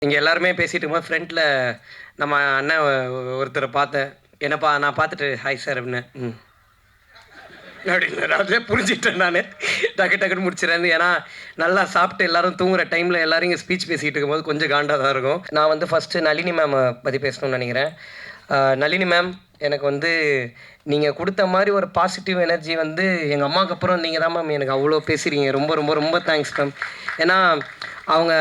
இங்கே எல்லாருமே பேசிகிட்டு இருக்கும்போது ஃப்ரெண்டில் நம்ம அண்ணன் ஒருத்தரை பார்த்தேன். என்னப்பா நான் பார்த்துட்டு ஹாய் சார் அப்படின்னு அப்படின்னு அதிலே புரிஞ்சுக்கிட்டேன் நான். டக்குன்னு முடிச்சிடறேன். ஏன்னா நல்லா சாப்பிட்டு எல்லோரும் தூங்குற டைமில் எல்லோரும் இங்கே ஸ்பீச் பேசிகிட்டு இருக்கும்போது கொஞ்சம் காண்டாக தான் இருக்கும். நான் வந்து ஃபஸ்ட்டு நளினி மேமை பற்றி பேசணும்னு நினைக்கிறேன். நளினி மேம், எனக்கு வந்து நீங்கள் கொடுத்த மாதிரி ஒரு பாசிட்டிவ் எனர்ஜி வந்து எங்கள் அம்மாவுக்கு அப்புறம் நீங்கள் தான் மேம் எனக்கு அவ்வளோ பேசுகிறீங்க. ரொம்ப ரொம்ப ரொம்ப தேங்க்ஸ் மேம். ஏன்னா அவங்க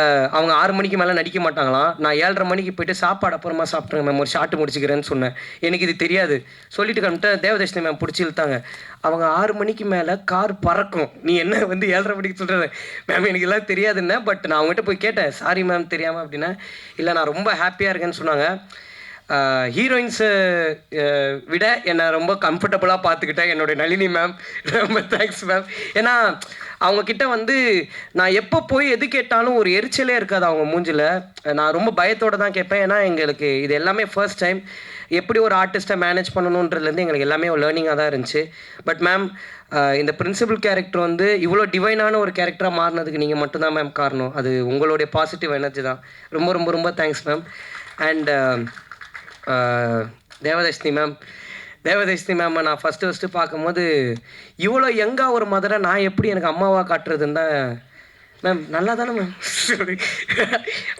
6 மணிக்கு மேலே நடிக்க மாட்டாங்களாம். நான் 7:30 மணிக்கு போய்ட்டு சாப்பாடு அப்புறமா சாப்பிட்றேன் மேம், ஒரு ஷார்ட்டு முடிச்சுக்கிறேன்னு சொன்னேன். எனக்கு இது தெரியாது. சொல்லிட்டு கிளம்பிட்டேன். தேவதர்ஷினி மேம் பிடிச்சி இழுத்தாங்க. அவங்க 6 மணிக்கு மேலே கார் பறக்கும், நீ என்ன வந்து 7:30 மணிக்கு சொல்கிறேன் மேம், எனக்கு எல்லாம் தெரியாதுன்னு. பட் நான் அவங்ககிட்ட போய் கேட்டேன், சாரி மேம் தெரியாமல் அப்படின்னா. இல்லை நான் ரொம்ப ஹாப்பியாக இருக்கேன்னு சொன்னாங்க. ஹீரோயின்ஸை விட என்னை ரொம்ப கம்ஃபர்டபுளாக பார்த்துக்கிட்டேன் என்னுடைய நளினி மேம். ரொம்ப தேங்க்ஸ் மேம். ஏன்னா அவங்கக்கிட்ட வந்து நான் எப்போ போய் எது கேட்டாலும் ஒரு எரிச்சலே இருக்காது அவங்க மூஞ்சில். நான் ரொம்ப பயத்தோடு தான் கேட்பேன். ஏன்னா எங்களுக்கு இது எல்லாமே ஃபர்ஸ்ட் டைம். எப்படி ஒரு ஆர்டிஸ்ட்டை மேனேஜ் பண்ணணுன்றதுலேருந்து எங்களுக்கு எல்லாமே ஒரு லேர்னிங்காக தான் இருந்துச்சு. பட் மேம், இந்த பிரின்சிபல் கேரக்டர் வந்து இவ்வளோ டிவைனான ஒரு கேரக்டராக மாறினதுக்கு நீங்கள் மட்டும்தான் மேம் காரணம். அது உங்களுடைய பாசிட்டிவ் எனர்ஜி தான். ரொம்ப ரொம்ப ரொம்ப thanks ma'am. And Devadarshini ma'am நான் ஃபஸ்ட்டு பார்க்கும்போது இவ்வளோ யங்காக ஒரு மதரை நான் எப்படி எனக்கு அம்மாவாக காட்டுறதுன்னு தான் மேம். நல்லா தானே மேம்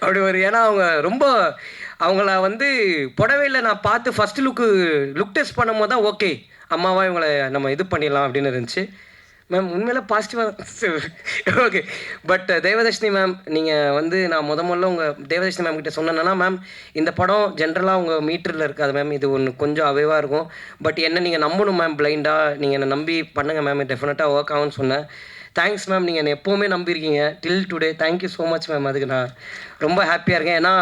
அப்படி ஒரு, ஏன்னா அவங்க ரொம்ப அவங்கள வந்து புடவையில் நான் பார்த்து ஃபஸ்ட்டு லுக் டெஸ்ட் பண்ணும்போது தான் ஓகே அம்மாவாக இவங்களை நம்ம இது பண்ணிடலாம் அப்படின்னு இருந்துச்சு மேம். உண்மையில பாசிட்டிவாக ஓகே. பட் தேவதர்ஷினி மேம், நீங்கள் வந்து நான் முதல்ல உங்கள் தேவதர்ஷினி மேம் கிட்ட சொன்னேன்னா, மேம் இந்த படம் ஜென்ரலாக உங்கள் மீட்டரில் இருக்காது மேம், இது ஒன்று கொஞ்சம் அவைவாக இருக்கும். பட் என்ன நீங்கள் நம்பணும் மேம், பிளைண்டாக நீங்கள் என்னை நம்பி பண்ணுங்கள் மேம், டெஃபினட்டாக ஒர்க் ஆகும்னு சொன்னேன். தேங்க்ஸ் மேம், நீங்கள் என்னை எப்போவுமே நம்பியிருக்கீங்க till today. Thank you so much ma'am. அதுக்கு நான் ரொம்ப ஹாப்பியாக இருக்கேன். ஏன்னா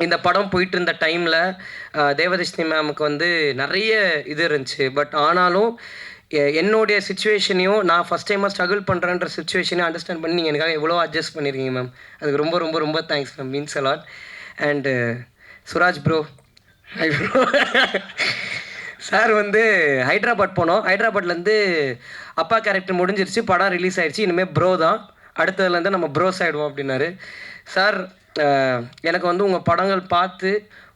இந்த படம் போயிட்டு இருந்த டைமில் தேவதர்ஷினி மேமுக்கு வந்து நிறைய இது இருந்துச்சு. பட் ஆனாலும் என்னுடைய சுச்சுவேஷனையும் நான் ஃபஸ்ட் டைமாக ஸ்ட்ரகிள் பண்ணுறேன்ற சுச்சுவேஷனையும் அண்டர்ஸ்டாண்ட் பண்ணி நீங்கள் எனக்காக எவ்வளோ அட்ஜஸ்ட் பண்ணியிருக்கீங்க மேம். அதுக்கு ரொம்ப ரொம்ப ரொம்ப thanks ma'am. Means a lot. And Suraj bro, hi bro. Sir வந்து ஹைதராபாத் போனோம். ஹைதராபாத்லேருந்து அப்பா கேரக்டர் முடிஞ்சிருச்சு, படம் ரிலீஸ் ஆகிடுச்சு, இனிமேல் ப்ரோ தான், அடுத்ததுலேருந்து நம்ம ப்ரோஸ் ஆகிடுவோம் அப்படின்னாரு சார். எனக்கு வந்து உங்கள் படங்கள் பார்த்து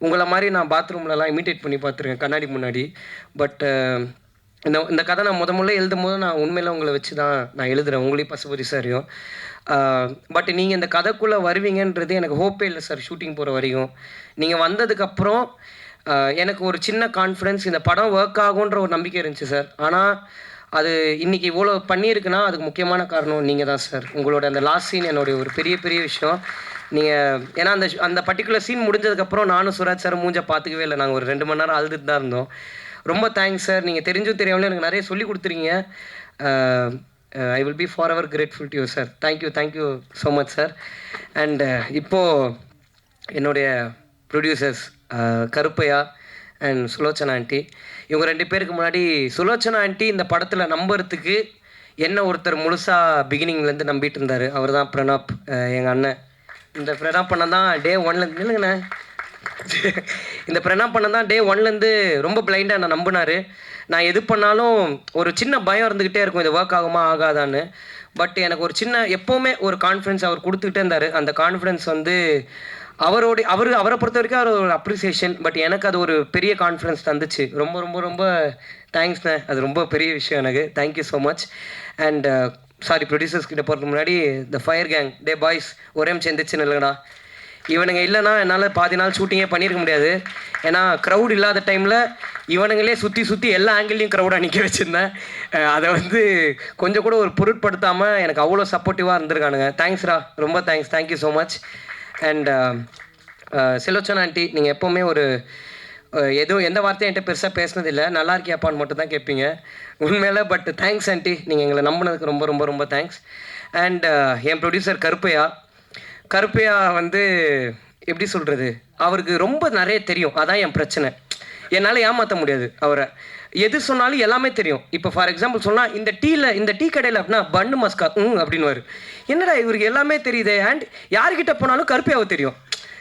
உங்களை மாதிரி நான் பாத்ரூம்லலாம் இமிட்டேட் பண்ணி பார்த்துருக்கேன் கண்ணாடி முன்னாடி. பட் இந்த கதை நான் முதல்ல எழுதும் போது நான் உண்மையில் உங்களை வச்சு தான் நான் எழுதுகிறேன், உங்களையும் பசுபதி சாரையும். பட் நீங்கள் இந்த கதைக்குள்ளே வருவீங்கன்றது எனக்கு ஹோப்பே இல்லை சார். ஷூட்டிங் போகிற வரைக்கும் நீங்கள் வந்ததுக்கப்புறம் எனக்கு ஒரு சின்ன கான்ஃபிடென்ஸ், இந்த படம் ஒர்க் ஆகுன்ற ஒரு நம்பிக்கை இருந்துச்சு சார். ஆனால் அது இன்றைக்கி இவ்வளோ பண்ணியிருக்குன்னா அதுக்கு முக்கியமான காரணம் நீங்கள் தான் சார். உங்களோட அந்த லாஸ்ட் சீன் என்னுடைய ஒரு பெரிய விஷயம். நீங்கள் ஏன்னா அந்த பர்டிகுலர் சீன் முடிஞ்சதுக்கப்புறம் நானும் சுராஜ் சார் மூஞ்ச பார்த்துக்கவே இல்லை. நாங்கள் ஒரு 2 மணி நேரம் அழுதுட்டு தான் இருந்தோம். ரொம்ப தேங்க்ஸ் சார். நீங்கள் தெரிஞ்சும் தெரியாமலே எனக்கு நிறைய சொல்லி கொடுத்துருக்கீங்க. I will be forever grateful to you sir. Thank you so much sir. And இப்போது என்னுடைய producers Karuppaiah and Sulochana aunty, இவங்க 2 பேருக்கு முன்னாடி சுலோச்சனா ஆண்டி இந்த படத்தில் நம்புறதுக்கு என்ன ஒருத்தர் முழுசாக பிகினிங்லேருந்து நம்பிட்டு இருந்தார். அவர் தான் பிரணாப், எங்கள் அண்ணன். இந்த பிரணாப் பண்ண தான் டே 1லேருந்து இல்லைங்கண்ணே, இந்த பிரணாப் பண்ண தான் டே 1லேருந்து ரொம்ப பிளைண்டாக நான் நம்பினார். நான் எது பண்ணாலும் ஒரு சின்ன பயம் இருந்துக்கிட்டே இருக்கும், இது ஒர்க் ஆகுமா ஆகாதான்னு. பட் எனக்கு ஒரு சின்ன எப்போவுமே ஒரு கான்ஃபிடென்ஸ் அவர் கொடுத்துக்கிட்டே இருந்தார். அந்த கான்ஃபிடென்ஸ் வந்து அவரை பொறுத்த வரைக்கும் அவர் ஒரு அப்ரிசியேஷன். பட் எனக்கு அது ஒரு பெரிய கான்ஃபிடென்ஸ் தந்துச்சு. ரொம்ப ரொம்ப ரொம்ப தேங்க்ஸ்ண்ணே. அது ரொம்ப பெரிய விஷயம் எனக்கு. Thank you so much. And sorry, producers கிட்ட போகிறதுக்கு முன்னாடி the fire gang, day boys ஒரே சேர்ந்துச்சுன்னு இல்லைடா, இவனுங்க இல்லைனா என்னால் பாதி நாள் ஷூட்டிங்கே பண்ணியிருக்க முடியாது. ஏன்னா க்ரௌட் இல்லாத டைமில் இவனுங்களே சுற்றி எல்லா ஆங்கிள்லையும் க்ரௌடாக நிற்க வச்சுருந்தேன். அதை வந்து கொஞ்சம் கூட ஒரு பொருட்படுத்தாமல் எனக்கு அவ்வளோ சப்போர்ட்டிவாக இருந்திருக்கானுங்க. தேங்க்ஸ்ரா, ரொம்ப thanks. Thank you so much. And Sulochana aunty, நீங்கள் எப்போவுமே ஒரு எந்த வார்த்தையும் என்கிட்ட பெருசாக பேசினதில்லை, நல்லா இருக்கியாப்பான்னு மட்டும் தான் கேட்பீங்க உண்மையில. பட் தேங்க்ஸ் ஆண்டி, நீங்கள் எங்களை நம்பினதுக்கு ரொம்ப ரொம்ப ரொம்ப தேங்க்ஸ். அண்ட் என் ப்ரொடியூசர் கருப்பையா வந்து எப்படி சொல்கிறது, அவருக்கு ரொம்ப நிறைய தெரியும். அதான் என் பிரச்சனை. என்னால் ஏமாற்ற முடியாது அவரை. எது சொன்னாலும் எல்லாமே தெரியும். இப்போ ஃபார் எக்ஸாம்பிள் சொன்னால் இந்த டீ கடையில் அப்படின்னா பன்னு மஸ்கா அப்படின்னுவார். என்னடா இவருக்கு எல்லாமே தெரியுது. அண்ட் யார்கிட்ட போனாலும் கருப்பையாவை தெரியும்.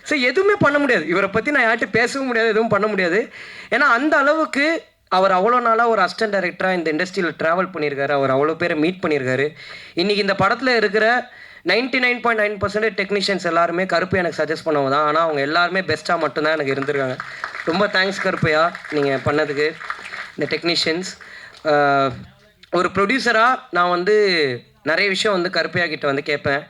ஸோ எதுவுமே பண்ண முடியாது இவரை பற்றி. நான் யார்கிட்ட பேசவும் முடியாது, எதுவும் பண்ண முடியாது. ஏன்னா அந்த அளவுக்கு அவர் அவ்வளோ நாளாக ஒரு அசிஸ்டன்ட் டைரக்டராக இந்த இண்டஸ்ட்ரியில் ட்ராவல் பண்ணியிருக்காரு. அவர் அவ்வளோ பேரை மீட் பண்ணியிருக்காரு. இன்றைக்கி இந்த படத்தில் இருக்கிற 99.9% டெக்னீஷியன்ஸ் எல்லாருமே கருப்பு எனக்கு சஜஸ்ட் பண்ணவங்க தான். ஆனால் அவங்க எல்லாருமே பெஸ்ட்டாக மட்டும்தான் எனக்கு இருந்திருக்காங்க. ரொம்ப தேங்க்ஸ் கருப்பையா நீங்கள் பண்ணதுக்கு. இந்த டெக்னீஷியன்ஸ் ஒரு ப்ரொடியூசராக நான் வந்து நிறைய விஷயம் வந்து கருப்பையா கிட்ட வந்து கேட்பேன்.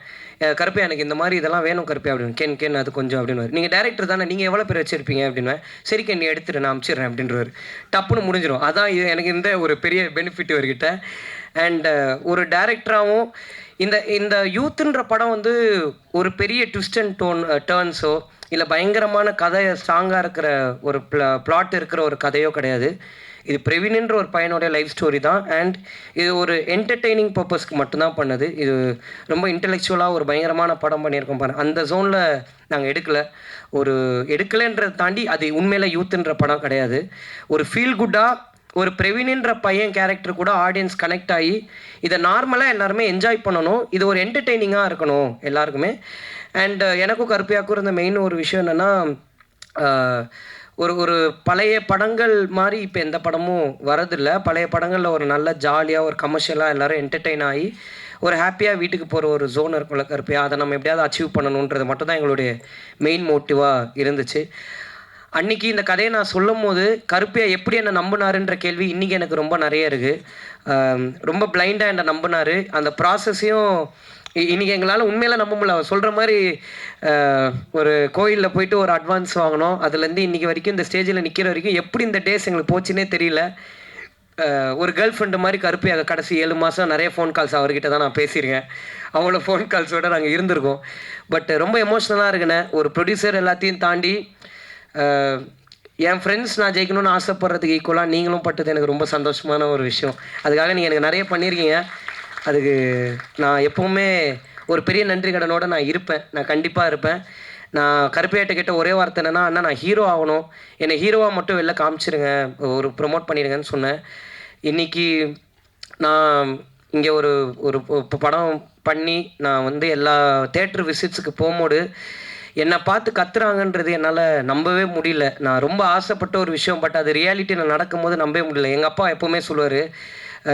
கருப்பையா எனக்கு இந்த மாதிரி இதெல்லாம் வேணும் கருப்பையா அப்படின்னு. கேன் அது கொஞ்சம் அப்படின்னு. நீங்கள் டேரக்டர் தானே, நீங்கள் எவ்வளோ பேர் வச்சுருப்பீங்க அப்படின்வேன். சரி கேன் நீ எடுத்துட்டு நான் அனுப்பிச்சிடுறேன் அப்படின்றவர். டப்புன்னு முடிஞ்சிடும். அதான் இது எனக்கு இந்த ஒரு பெரிய பெனிஃபிட் இவர்கிட்ட. அண்ட் ஒரு டேரக்டராகவும் இந்த யூத்துன்ற படம் வந்து ஒரு பெரிய ட்விஸ்ட் அண்ட் டேர்ன்ஸோ இல்லை பயங்கரமான கதை ஸ்ட்ராங்காக இருக்கிற ஒரு பிளாட் இருக்கிற ஒரு கதையோ கிடையாது. இது பிரவீன்ன்ற ஒரு பையனுடைய லைஃப் ஸ்டோரி தான். அண்ட் இது ஒரு என்டர்டெய்னிங் பர்பஸ்க்கு மட்டும்தான் பண்ணது. இது ரொம்ப இன்டெலெக்சுவலாக ஒரு பயங்கரமான படம் பண்ணியிருக்கோம் பாருங்கள். அந்த ஜோனில் நாங்கள் எடுக்கலைன்றதை தாண்டி அது உண்மையில் யூத்துன்ற படம் கிடையாது. ஒரு ஃபீல் குட்டாக ஒரு பிரவீன்ன்ற பையன் கேரக்டர் கூட ஆடியன்ஸ் கனெக்ட் ஆகி இதை நார்மலாக எல்லாருமே என்ஜாய் பண்ணணும். இது ஒரு என்டர்டெய்னிங்காக இருக்கணும் எல்லாருக்குமே. அண்ட் எனக்கும் கருப்பையாக்கும் இருந்த மெயின் ஒரு விஷயம் என்னென்னா, ஒரு பழைய படங்கள் மாதிரி இப்போ எந்த படமும் வரதில்லை. பழைய படங்களில் ஒரு நல்ல ஜாலியாக ஒரு கமர்ஷியலாக எல்லோரும் என்டர்டெயின் ஆகி ஒரு ஹாப்பியாக வீட்டுக்கு போகிற ஒரு ஜோன் இருக்கும்ல கருப்பையா, அதை நம்ம எப்படியாவது அச்சீவ் பண்ணணுன்றது மட்டும் தான் எங்களுடைய மெயின் மோட்டிவாக இருந்துச்சு. அன்றைக்கி இந்த கதையை நான் சொல்லும் போது கருப்பையா எப்படி என்னை நம்பினாருன்ற கேள்வி இன்றைக்கி எனக்கு ரொம்ப நிறைய இருக்குது. ரொம்ப பிளைண்டாக என்னை நம்பினார். அந்த ப்ராசஸையும் இன்றைக்கி எங்களால் உண்மையில நம்ப முடியல. அவர் சொல்கிற மாதிரி ஒரு கோயிலில் போயிட்டு ஒரு அட்வான்ஸ் வாங்கினோம். அதுலேருந்து இன்றைக்கி வரைக்கும் இந்த ஸ்டேஜில் நிற்கிற வரைக்கும் எப்படி இந்த டேஸ் எங்களுக்கு போச்சுன்னே தெரியல. ஒரு கேர்ள் ஃப்ரெண்டு மாதிரி கருப்பையாக கடைசி 7 மாதம் நிறைய ஃபோன் கால்ஸ் அவர்கிட்ட தான் நான் பேசியிருக்கேன். அவங்களோட ஃபோன் கால்ஸோடு நாங்கள் இருந்திருக்கோம். பட் ரொம்ப எமோஷ்னலாக இருக்குண்ணே. ஒரு ப்ரொடியூசர் எல்லாத்தையும் தாண்டி என் ஃப்ரெண்ட்ஸ் நான் ஜெயிக்கணும்னு ஆசைப்படுறதுக்கு ஈக்குவலாக நீங்களும் பட்டது எனக்கு ரொம்ப சந்தோஷமான ஒரு விஷயம். அதுக்காக நீங்கள் எனக்கு நிறைய பண்ணியிருக்கீங்க. அதுக்கு நான் எப்போவுமே ஒரு பெரிய நன்றி கடனோடு நான் இருப்பேன். நான் கண்டிப்பாக இருப்பேன். நான் கருப்பையாட்ட கேட்ட ஒரே வார்த்தை என்னென்னா, அண்ணா நான் ஹீரோ ஆகணும், என்னை ஹீரோவாக மட்டும் வெளில காமிச்சிருங்க, ஒரு ப்ரொமோட் பண்ணிடுங்கன்னு சொன்னேன். இன்றைக்கி நான் இங்கே ஒரு படம் பண்ணி நான் வந்து எல்லா தேட்டர் விசிட்ஸுக்கு போகும்போது என்னை பார்த்து கத்துறாங்கன்றது என்னால் நம்பவே முடியல. நான் ரொம்ப ஆசைப்பட்ட ஒரு விஷயம், பட் அது ரியாலிட்டியில் நடக்கும்போது நம்பவே முடியல. எங்கள் அப்பா எப்போவுமே சொல்லுவார்,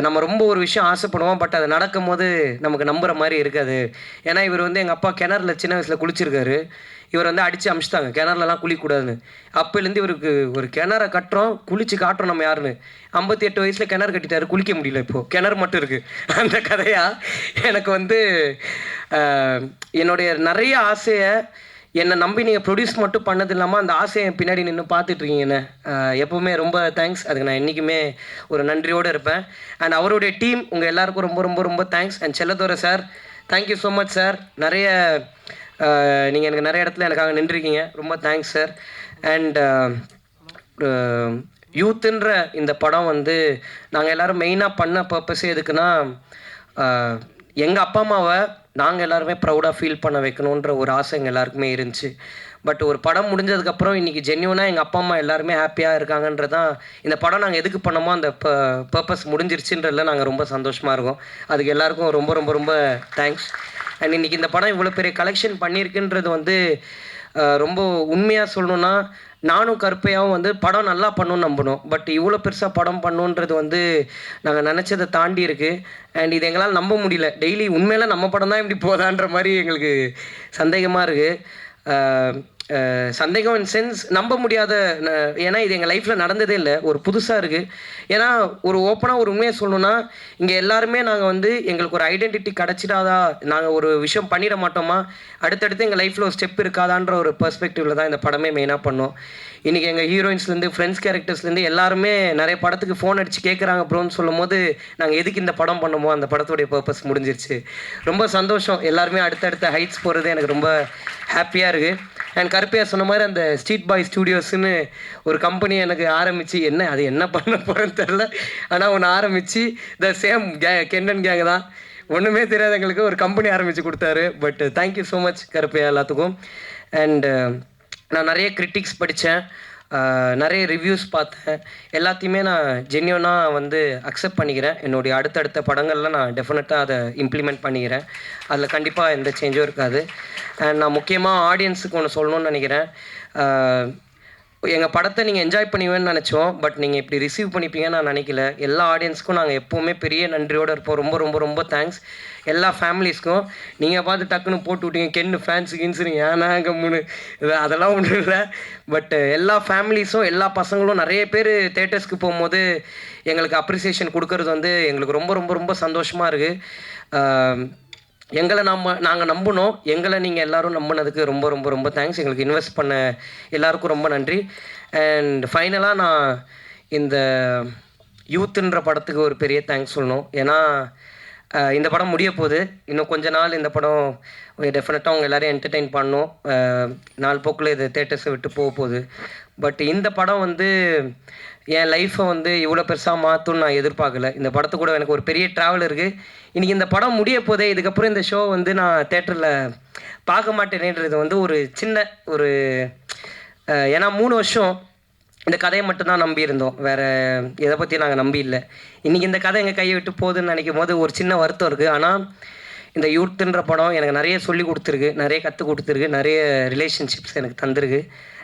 நம்ம ரொம்ப ஒரு விஷயம் ஆசைப்படுவோம், பட் அது நடக்கும்போது நமக்கு நம்புகிற மாதிரி இருக்காது. ஏன்னா இவர் வந்து எங்கள் அப்பா கிணறுல சின்ன வயசில் குளிச்சிருக்காரு. இவர் வந்து அடித்து அமிச்சிட்டாங்க, கிணறுலலாம் குளிக்கக்கூடாதுன்னு. அப்போலேருந்து இவருக்கு ஒரு கிணறை கட்டுறோம், குளித்து காட்டுறோம் நம்ம யாருன்னு. 58 வயசில் கிணறு கட்டிட்டாரு, குளிக்க முடியல. இப்போது கிணறு மட்டும் இருக்குது. அந்த கதையாக எனக்கு வந்து என்னுடைய நிறைய ஆசையை என்னை நம்பி நீங்கள் ப்ரொடியூஸ் மட்டும் பண்ணது இல்லாமல் அந்த ஆசையை பின்னாடி நின்று பார்த்துட்ருக்கீங்கண்ணே. எப்போவுமே ரொம்ப தேங்க்ஸ். அதுக்கு நான் என்றைக்குமே ஒரு நன்றியோடு இருப்பேன். அண்ட் அவருடைய டீம் உங்கள் எல்லாருக்கும் ரொம்ப ரொம்ப ரொம்ப தேங்க்ஸ். அண்ட் செல்லத்தோர sir, thank you so much sir. நிறைய நீங்கள் எனக்கு நிறைய இடத்துல எனக்காக நின்றுருக்கீங்க. ரொம்ப தேங்க்ஸ் சார். அண்ட் யூத்துன்ற இந்த படம் வந்து நாங்கள் எல்லோரும் மெயினாக பண்ண பர்பஸே எதுக்குன்னா, எங்கள் அப்பா அம்மாவை நாங்கள் எல்லாருமே ப்ரௌடாக ஃபீல் பண்ண வைக்கணுன்ற ஒரு ஆசை எங்கள் எல்லாருக்குமே இருந்துச்சு. பட் ஒரு படம் முடிஞ்சதுக்கப்புறம் இன்றைக்கி ஜென்யூனாக எங்கள் அப்பா அம்மா எல்லாருமே ஹாப்பியாக இருக்காங்கன்றதான் இந்த படம் நாங்கள் எதுக்கு பண்ணமோ அந்த பர்பஸ் முடிஞ்சிருச்சுன்றதில் நாங்கள் ரொம்ப சந்தோஷமாக இருக்கோம். அதுக்கு எல்லாருக்கும் ரொம்ப ரொம்ப ரொம்ப தேங்க்ஸ். அண்ட் இன்றைக்கி இந்த படம் இவ்வளோ பெரிய கலெக்ஷன் பண்ணியிருக்குன்றது வந்து ரொம்ப உண்மையாக சொல்லணுன்னா, நானும் கருப்பையாகவும் வந்து படம் நல்லா பண்ணணும்னு நம்பணும். பட் இவ்வளோ பெருசாக படம் பண்ணணுன்றது வந்து நாங்கள் நினச்சதை தாண்டி இருக்குது. அண்ட் இது எங்களால் நம்ப முடியல. டெய்லி உண்மையில நம்ம படம் தான் இப்படி போதான்ற மாதிரி எங்களுக்கு சந்தேகமாக இருக்குது. சந்தேகம் இன் சென்ஸ் நம்ப முடியாத. ஏன்னா இது எங்கள் லைஃப்பில் நடந்ததே இல்லை, ஒரு புதுசாக இருக்குது. ஏன்னா ஒரு ஓப்பனாக ஒரு உண்மையை சொல்லணுன்னா, இங்கே எல்லாருமே நாங்கள் வந்து எங்களுக்கு ஒரு ஐடென்டிட்டி கிடச்சிடாதா, நாங்கள் ஒரு விஷயம் பண்ணிட மாட்டோமா, அடுத்தடுத்து எங்கள் லைஃப்பில் ஒரு ஸ்டெப் இருக்காதான்ற ஒரு பெர்ஸ்பெக்டிவில் தான் இந்த படமே மெயினாக பண்ணோம். இன்றைக்கி எங்கள் ஹீரோயின்ஸ்லேருந்து ஃப்ரெண்ட்ஸ் கேரக்டர்ஸ்லேருந்து எல்லாருமே நிறைய படத்துக்கு ஃபோன் அடித்து கேட்குறாங்க ப்ரோன்னு சொல்லும் போது, நாங்கள் எதுக்கு இந்த படம் பண்ணமோ அந்த படத்துடைய பர்பஸ் முடிஞ்சிருச்சு. ரொம்ப சந்தோஷம். எல்லாருமே அடுத்தடுத்த ஹைட்ஸ் போகிறது எனக்கு ரொம்ப ஹாப்பியாக இருக்குது. அண்ட் கருப்பையா சொன்ன மாதிரி அந்த ஸ்ட்ரீட் பாய் ஸ்டூடியோஸ்ன்னு ஒரு கம்பெனி எனக்கு ஆரம்பித்து, அது என்ன பண்ண போகிறேன்னு தெரில, ஆனால் ஒன்று ஆரம்பித்து த சேம் கென்னன் கேங் தான், ஒன்றுமே தெரியாது எங்களுக்கு, ஒரு கம்பெனி ஆரம்பித்து கொடுத்தாரு. But thank you so much Karuppaiah எல்லாத்துக்கும். அண்டு நான் நிறைய கிரிட்டிக்ஸ் படித்தேன், நிறைய ரிவ்யூஸ் பார்த்தேன். எல்லாத்தையுமே நான் ஜென்யூனாக வந்து அக்செப்ட் பண்ணிக்கிறேன். என்னுடைய அடுத்தடுத்த படங்கள்லாம் நான் டெஃபினட்டாக அதை இம்ப்ளிமெண்ட் பண்ணிக்கிறேன். அதில் கண்டிப்பாக எந்த சேஞ்சும் இருக்காது. அண்ட் நான் முக்கியமாக ஆடியன்ஸுக்கு ஒன்று சொல்லணும்னு நினைக்கிறேன். எங்கள் படத்தை நீங்கள் என்ஜாய் பண்ணுவீங்கன்னு நினச்சோம். பட் நீங்கள் இப்படி ரிசீவ் பண்ணிப்பீங்கன்னு நான் நினைக்கல. எல்லா ஆடியன்ஸ்க்கும் நாங்கள் எப்போவுமே பெரிய நன்றியோடு இருப்போம். ரொம்ப ரொம்ப ரொம்ப தேங்க்ஸ். எல்லா ஃபேமிலிஸ்க்கும். நீங்கள் பார்த்து டக்குன்னு போட்டு விட்டீங்க கென்னு ஃபேன்ஸு கின்ஸுன்னு ஏன்னா கம்முன்னு அதெல்லாம் ஒன்றும் இல்லை. பட் எல்லா ஃபேமிலிஸும் எல்லா பசங்களும் நிறைய பேர் தேட்டர்ஸ்க்கு போகும்போது எங்களுக்கு அப்ரிசியேஷன் கொடுக்கறது வந்து எங்களுக்கு ரொம்ப ரொம்ப ரொம்ப சந்தோஷமாக இருக்குது. எங்களை நாங்கள் நம்பினோம். எங்களை நீங்கள் எல்லோரும் நம்பினதுக்கு ரொம்ப ரொம்ப ரொம்ப தேங்க்ஸ். எங்களுக்கு இன்வெஸ்ட் பண்ண எல்லாருக்கும் ரொம்ப நன்றி. அண்ட் ஃபைனலாக நான் இந்த யூத்துன்ற படத்துக்கு ஒரு பெரிய தேங்க்ஸ் சொல்லணும். ஏன்னா இந்த படம் முடிய போகுது. இன்னும் கொஞ்ச நாள் இந்த படம் டெஃபினட்டாக அவங்க எல்லோரையும் என்டர்டெயின் பண்ணணும். நாள் போக்கில் இது தேட்டர்ஸை விட்டு போக போகுது. பட் இந்த படம் வந்து என் லைஃப்பை வந்து இவ்வளோ பெருசாக மாற்றும்னு நான் எதிர்பார்க்கல. இந்த படத்து கூட எனக்கு ஒரு பெரிய ட்ராவல் இருக்குது. இன்றைக்கி இந்த படம் முடிய போதே, இதுக்கப்புறம் இந்த ஷோ வந்து நான் தேட்டரில் பார்க்க மாட்டேனேன்றது வந்து ஒரு சின்ன ஒரு ஏன்னா 3 வருஷம் இந்த கதையை மட்டும்தான் நம்பியிருந்தோம். வேறு எதை பற்றி நாங்கள் நம்பி இல்லை. இன்றைக்கி இந்த கதை எங்கள் கையை விட்டு போகுதுன்னு நினைக்கும் போது ஒரு சின்ன வருத்தம் இருக்குது. ஆனால் இந்த யூத்துன்ற படம் எனக்கு நிறைய சொல்லி கொடுத்துருக்கு, நிறைய கற்றுக் கொடுத்துருக்கு, நிறைய ரிலேஷன்ஷிப்ஸ் எனக்கு தந்திருக்கு.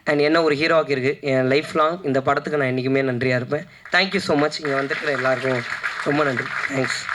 அண்ட் என்ன ஒரு ஹீரோ ஆக்கியிருக்கு. என் லைஃப் லாங் இந்த படத்துக்கு நான் என்றைக்குமே நன்றியாக இருப்பேன். Thank you so much. இங்கே வந்துருக்கிற எல்லாருக்கும் ரொம்ப நன்றி. தேங்க்ஸ்.